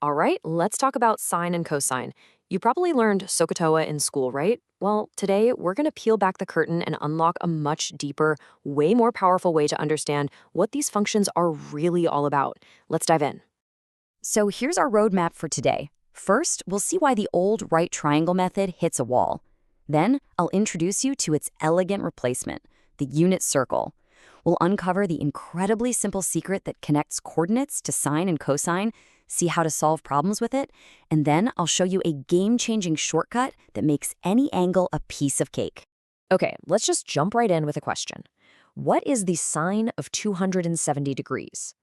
All right, let's talk about sine and cosine. You probably learned SOHCAHTOA in school, right? Well, today we're going to peel back the curtain and unlock a much deeper, way more powerful way to understand what these functions are really all about. Let's dive in. So here's our roadmap for today. First, we'll see why the old right triangle method hits a wall. Then, I'll introduce you to its elegant replacement, the unit circle. We'll uncover the incredibly simple secret that connects coordinates to sine and cosine, see how to solve problems with it, and then I'll show you a game-changing shortcut that makes any angle a piece of cake. Okay, let's just jump right in with a question. What is the sine of 270 degrees?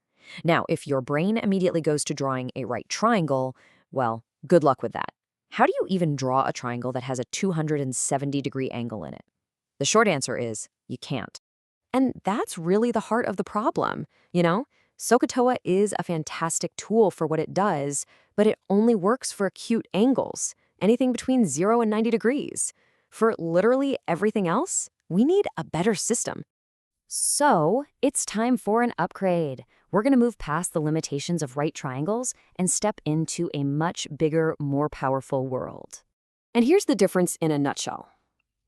Now, if your brain immediately goes to drawing a right triangle, well, good luck with that. How do you even draw a triangle that has a 270-degree angle in it? The short answer is you can't. And that's really the heart of the problem. SOHCAHTOA is a fantastic tool for what it does, but it only works for acute angles, anything between 0 and 90 degrees. For literally everything else, we need a better system. So, it's time for an upgrade. We're going to move past the limitations of right triangles and step into a much bigger, more powerful world. And here's the difference in a nutshell.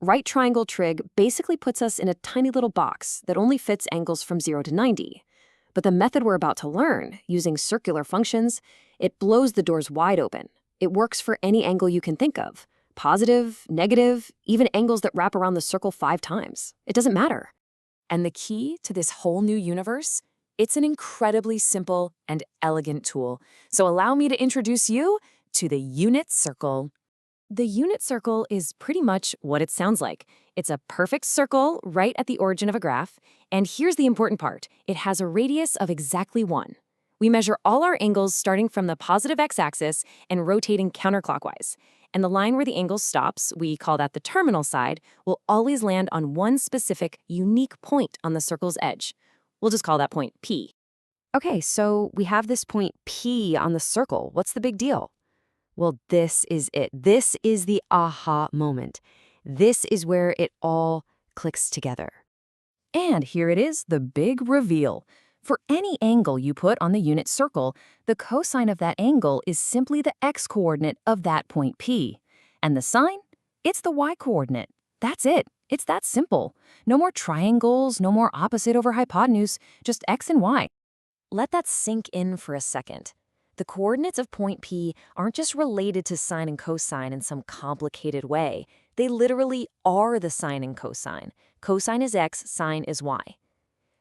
Right triangle trig basically puts us in a tiny little box that only fits angles from 0 to 90. But the method we're about to learn, using circular functions, it blows the doors wide open. It works for any angle you can think of. Positive, negative, even angles that wrap around the circle 5 times. It doesn't matter. And the key to this whole new universe? It's an incredibly simple and elegant tool. So allow me to introduce you to the unit circle. The unit circle is pretty much what it sounds like. It's a perfect circle right at the origin of a graph. And here's the important part. It has a radius of exactly 1. We measure all our angles starting from the positive x-axis and rotating counterclockwise. And the line where the angle stops, we call that the terminal side, will always land on one specific, unique point on the circle's edge. We'll just call that point P. Okay, so we have this point P on the circle. What's the big deal? Well, this is it. This is the aha moment. This is where it all clicks together. And here it is, the big reveal. For any angle you put on the unit circle, the cosine of that angle is simply the x-coordinate of that point P. And the sine? It's the y-coordinate. That's it. It's that simple. No more triangles, no more opposite over hypotenuse, just x and y. Let that sink in for a second. The coordinates of point P aren't just related to sine and cosine in some complicated way. They literally are the sine and cosine. Cosine is x, sine is y.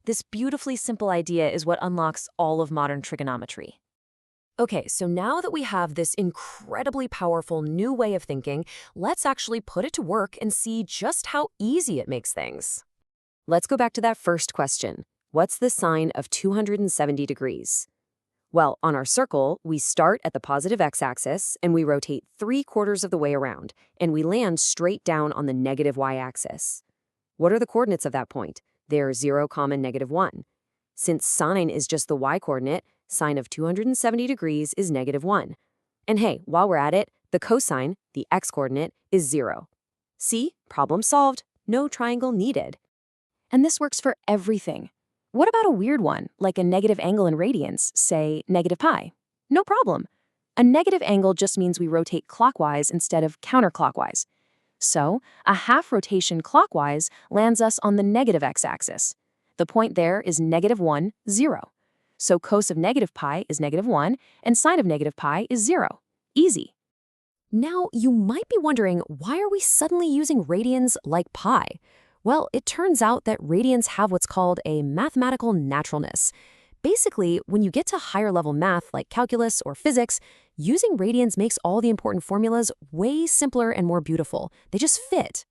This beautifully simple idea is what unlocks all of modern trigonometry. Okay, so now that we have this incredibly powerful new way of thinking, let's actually put it to work and see just how easy it makes things. Let's go back to that first question. What's the sine of 270 degrees? Well, on our circle, we start at the positive x-axis and we rotate 3/4 of the way around, and we land straight down on the negative y-axis. What are the coordinates of that point? They're 0, -1. Since sine is just the y-coordinate, sine of 270 degrees is -1. And hey, while we're at it, the cosine, the x-coordinate, is 0. See? Problem solved. No triangle needed. And this works for everything. What about a weird one, like a negative angle in radians, say -pi? No problem. A negative angle just means we rotate clockwise instead of counterclockwise. So, a half rotation clockwise lands us on the negative x-axis. The point there is -1, 0. So cos of -pi is -1, and sine of -pi is 0. Easy. Now, you might be wondering, why are we suddenly using radians like pi? Well, it turns out that radians have what's called a mathematical naturalness. Basically, when you get to higher-level math like calculus or physics, using radians makes all the important formulas way simpler and more beautiful. They just fit.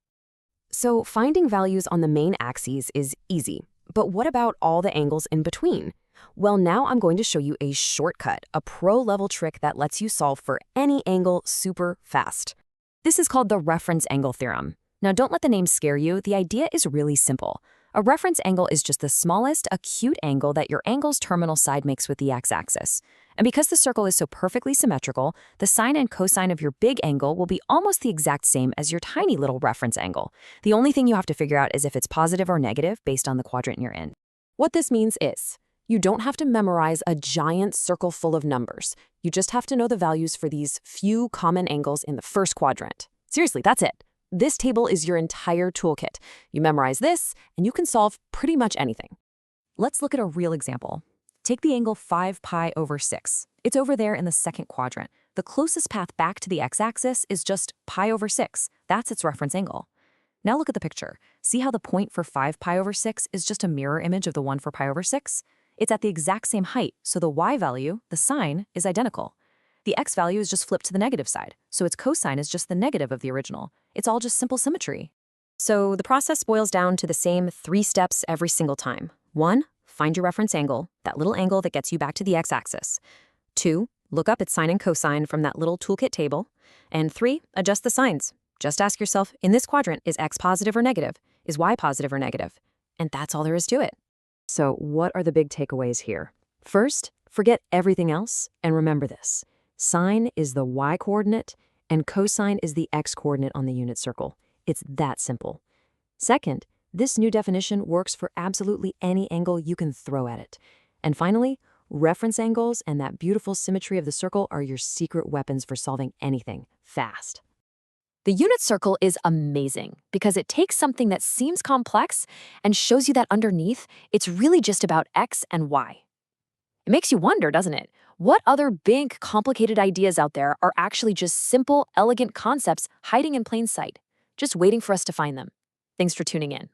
So finding values on the main axes is easy. But what about all the angles in between? Well, now I'm going to show you a shortcut, a pro-level trick that lets you solve for any angle super fast. This is called the reference angle theorem. Now, don't let the name scare you. The idea is really simple. A reference angle is just the smallest acute angle that your angle's terminal side makes with the x-axis. And because the circle is so perfectly symmetrical, the sine and cosine of your big angle will be almost the exact same as your tiny little reference angle. The only thing you have to figure out is if it's positive or negative based on the quadrant you're in. What this means is, You don't have to memorize a giant circle full of numbers. You just have to know the values for these few common angles in the first quadrant. Seriously, that's it. This table is your entire toolkit. You memorize this, and you can solve pretty much anything. Let's look at a real example. Take the angle 5 pi over 6. It's over there in the second quadrant. The closest path back to the x-axis is just pi over 6. That's its reference angle. Now look at the picture. See how the point for 5 pi over 6 is just a mirror image of the one for pi over 6? It's at the exact same height, so the y value, the sine, is identical. The x value is just flipped to the negative side, so its cosine is just the negative of the original. It's all just simple symmetry. So the process boils down to the same 3 steps every single time. 1. Find your reference angle, that little angle that gets you back to the x-axis. 2. Look up its sine and cosine from that little toolkit table. And 3. Adjust the signs. Just ask yourself, in this quadrant, is x positive or negative? Is y positive or negative? And that's all there is to it. So what are the big takeaways here? First, forget everything else and remember this. Sine is the y-coordinate and cosine is the x-coordinate on the unit circle. It's that simple. Second, this new definition works for absolutely any angle you can throw at it. And finally, reference angles and that beautiful symmetry of the circle are your secret weapons for solving anything fast. The unit circle is amazing because it takes something that seems complex and shows you that underneath, it's really just about x and y. It makes you wonder, doesn't it? What other big, complicated ideas out there are actually just simple, elegant concepts hiding in plain sight, just waiting for us to find them? Thanks for tuning in.